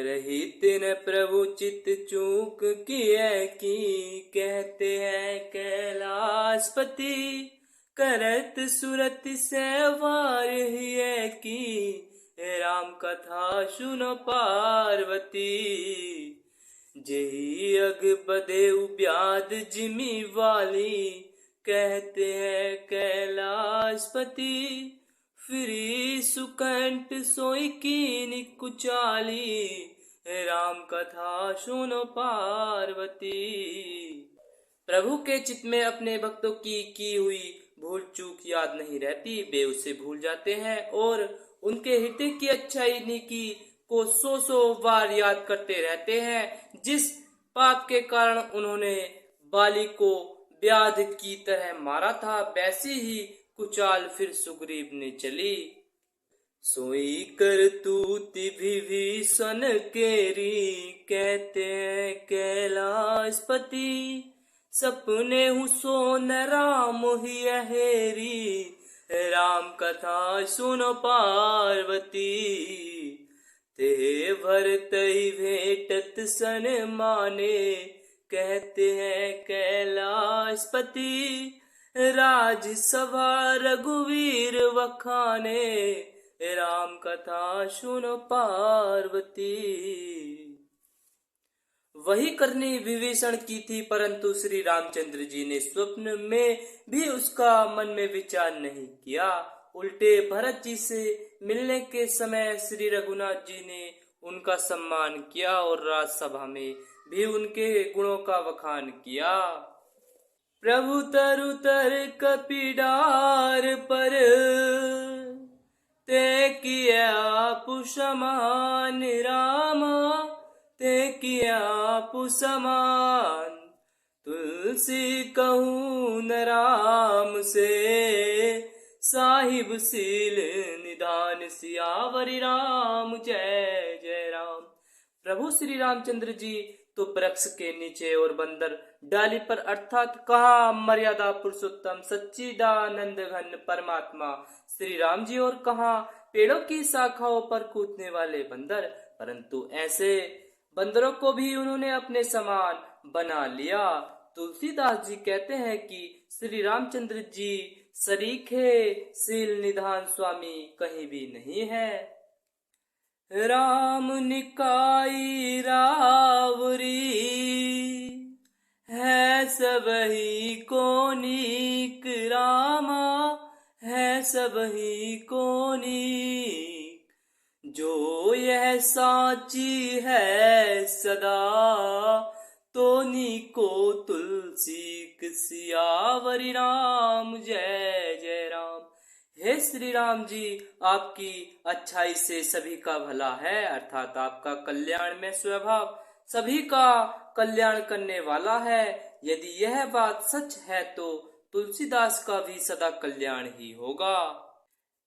रही तिन प्रभु चित चूक किए की, कहते हैं कैलाशपति करत सुरत से वार हिए की। राम कथा सुनो पार्वती, जेही अग बदे ब्याद जिमी वाली, कहते हैं कैलाशपति फिरी सुकंठ सोई कीन कुचाली। राम कथा सुनो पार्वती। प्रभु के चित्त में अपने भक्तों की हुई भूल चूक याद नहीं रहती, वे उसे भूल जाते हैं और उनके हृदय की अच्छाई नेकी को सौ बार याद करते रहते हैं। जिस पाप के कारण उन्होंने बाली को व्याध की तरह मारा था, वैसी ही कुचाल फिर सुग्रीव ने चली। सोई कर तूति विभीषण केरी, कहते हैं कैलाशपति सपने हूँ सोन राम ही हेरी। राम कथा सुनो पार्वती, ते भरत ही भेटत सन माने, कहते हैं कैलाशपति राजसभा रघुवीर वखाने। राम कथा सुनो पार्वती। वही करनी विभीषण की थी, परंतु श्री रामचंद्र जी ने स्वप्न में भी उसका मन में विचार नहीं किया। उल्टे भरत जी से मिलने के समय श्री रघुनाथ जी ने उनका सम्मान किया और राजसभा में भी उनके गुणों का वखान किया। प्रभु तरु तर कपिडार पर, ते किया आपु समान रामा, ते किया आपु समान। तुलसी कहूँ न राम से, साहिब सील निधान सियावरी राम जय जय राम। प्रभु श्री रामचंद्र जी तो वृक्ष के नीचे और बंदर डाली पर, अर्थात कहाँ मर्यादा पुरुषोत्तम सच्चिदानंद घन परमात्मा श्री राम जी, और कहाँ पेड़ों की शाखाओं पर कूदने वाले बंदर। परंतु ऐसे बंदरों को भी उन्होंने अपने समान बना लिया। तुलसीदास जी कहते हैं कि श्री रामचंद्र जी सरीखे सील निधान स्वामी कहीं भी नहीं है। राम निकाई रावरी, है सबही को नीक रामा, है सबही को नीक। जो यह साची है सदा, तो नीको तुलसी सियावरी राम जय जय राम। हे श्री राम जी, आपकी अच्छाई से सभी का भला है, अर्थात आपका कल्याण में स्वभाव सभी का कल्याण करने वाला है। यदि यह बात सच है तो तुलसीदास का भी सदा कल्याण ही होगा।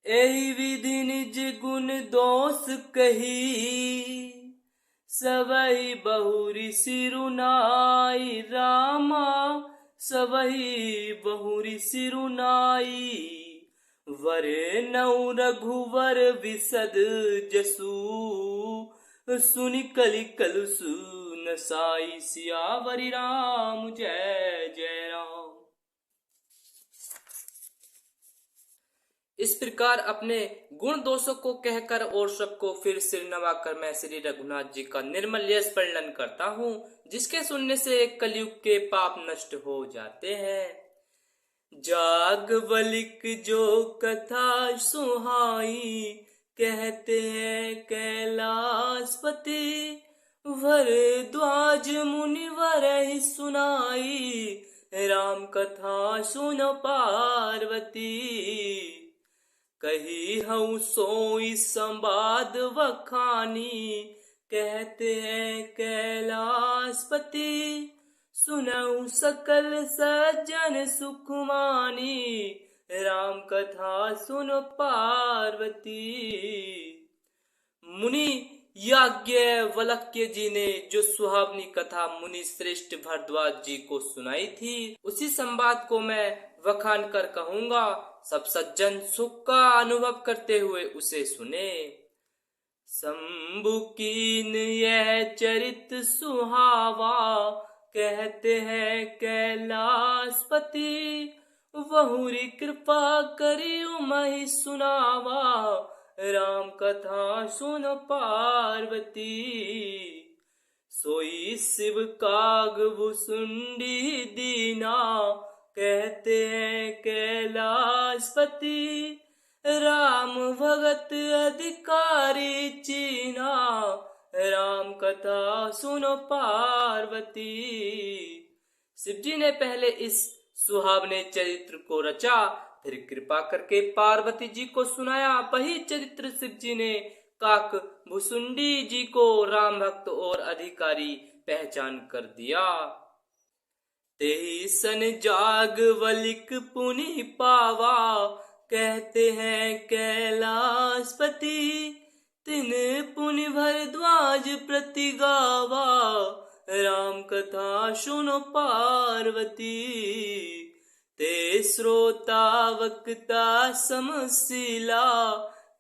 एहि विधि निज गुण दोष कही, सबई बहुरी सिरुनाई रामा, सबई बहुरी सिरुनाई। वर नौ रघुवर विसद जसु, सुनि कलि कलुसु नसाई सियावरी राम जय जय राम। इस प्रकार अपने गुण दोषों को कहकर और सबको फिर सिर नवाकर मैं श्री रघुनाथ जी का निर्मल यश वर्णन करता हूँ, जिसके सुनने से कलयुग के पाप नष्ट हो जाते हैं। जागवलिक जो कथा सुहाई, कहते हैं कैलाशपति भरद्वाज मुनिवर ही सुनाई। राम कथा सुनो पार्वती, कही हूँ सोई संवाद वखानी। कहते हैं कैलाशपति सुनऊ सकल सज्जन सुखमानी। राम कथा सुनो पार्वती। मुनि याज्ञवल्क्य जी ने जो सुहावनी कथा मुनि श्रेष्ठ भरद्वाज जी को सुनाई थी, उसी संवाद को मैं वखान कर कहूंगा। सब सज्जन सुख का अनुभव करते हुए उसे सुने। शंभु कीन यह चरित सुहावा, कहते हैं कैलाशपति। वहुरी कृपा करियो महि सुनावा, राम कथा सुन पार्वती। सोई शिव काग भुसुंडी दीना, कहते हैं कैलाशपति। राम भगत अधिकारी चीना, राम कथा सुनो पार्वती। शिव जी ने पहले इस सुहावने चरित्र को रचा, फिर कृपा करके पार्वती जी को सुनाया। वही चरित्र शिव जी ने काक भुसुंडी जी को राम भक्त और अधिकारी पहचान कर दिया। तेहि सन जाग वलिक पुनि पावा, कहते हैं कैलाशपति। तिन पुनि भरद्वाज प्रति गावा, राम कथा सुनो पार्वती। ते श्रोता वक्ता समशीला,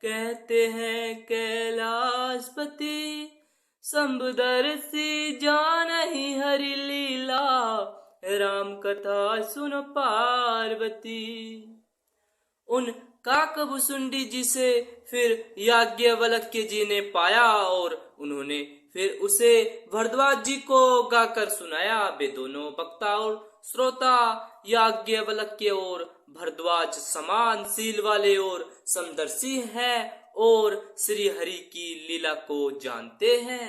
कहते हैं कैलाशपति। संबदर्शी जानहि हरि लीला, राम कथा सुन पार्वती। उन काकभुसुंडी जी से फिर याज्ञवल्क्य जी ने पाया और उन्होंने फिर उसे भरद्वाज जी को गाकर सुनाया। वे दोनों वक्ता और श्रोता याज्ञवल्क्य और भरद्वाज समान शील वाले और समदर्शी हैं और श्री हरि की लीला को जानते हैं।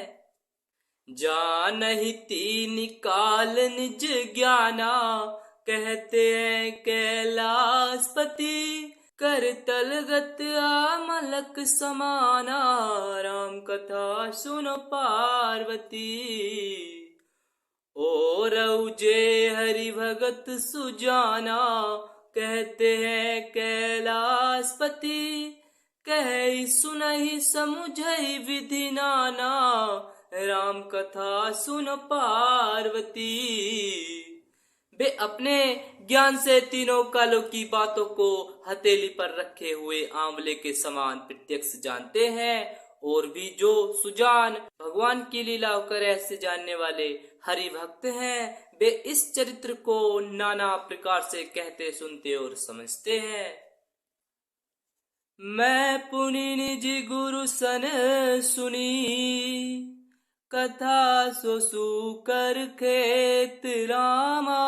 जानहि तीन काल निज ज्ञाना, कहते हैं कैलाशपति। कर तलगत आमलक समाना, राम कथा सुनो पार्वती। और उजे हरि भगत सुजाना, कहते हैं कैलाशपति। कह सुनहि समुझहि विधि नाना, राम कथा सुन पार्वती। वे अपने ज्ञान से तीनों कालों की बातों को हथेली पर रखे हुए आंवले के समान प्रत्यक्ष जानते हैं। और भी जो सुजान भगवान की लीला का रहस्य जानने वाले हरि भक्त हैं, वे इस चरित्र को नाना प्रकार से कहते, सुनते और समझते हैं। मैं पुनि निज गुरु सन सुनी, कथा सो सुकर खेत रामा।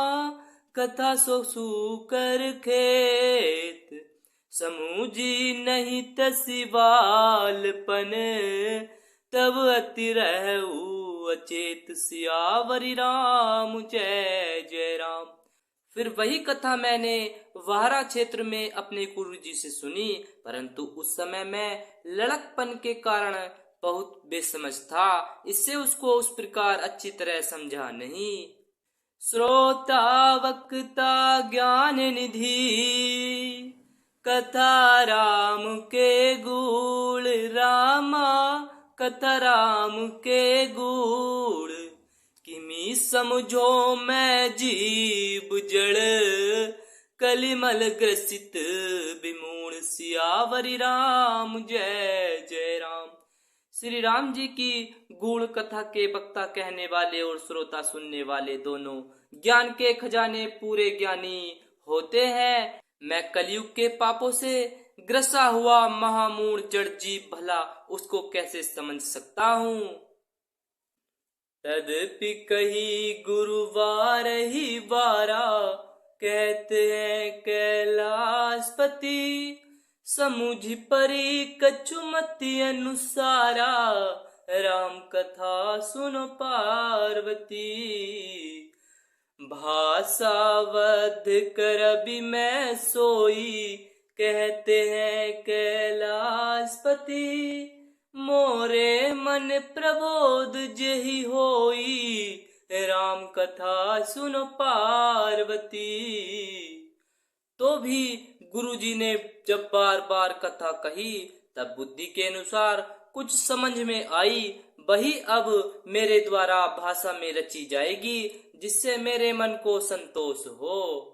कथा सो सुकर खेत, समूझी नहीं तसी बालपन। तब अति रहू अचेत, सियावरी राम जय जय राम। फिर वही कथा मैंने वाहरा क्षेत्र में अपने गुरु जी से सुनी, परंतु उस समय मैं लड़कपन के कारण बहुत बेसमझ था, इससे उसको उस प्रकार अच्छी तरह समझा नहीं। श्रोता वक्ता ज्ञान निधि, कथा राम के गुण रामा। कथा राम के गुण, किमी समझो मैं जीव जड़। कलिमल ग्रसित विमूढ़, सियावरी राम जय जय राम। श्री राम जी की गुण कथा के वक्ता कहने वाले और श्रोता सुनने वाले दोनों ज्ञान के खजाने पूरे ज्ञानी होते हैं। मैं कलयुग के पापों से ग्रसा हुआ महामूढ़ जड़ जीव भला उसको कैसे समझ सकता हूँ। तदपि कही गुरुवार ही बारा, कहते हैं कैलाशपति। समुझ परी कछुमति अनुसारा, राम कथा सुनो पार्वती। भाषावध कर अभी मैं सोई, कहते हैं कैलाशपति। मोरे मन प्रबोध जेहि होई, राम कथा सुनो पार्वती। तो भी गुरुजी ने जब बार बार कथा कही, तब बुद्धि के अनुसार कुछ समझ में आई। वही अब मेरे द्वारा भाषा में रची जाएगी, जिससे मेरे मन को संतोष हो।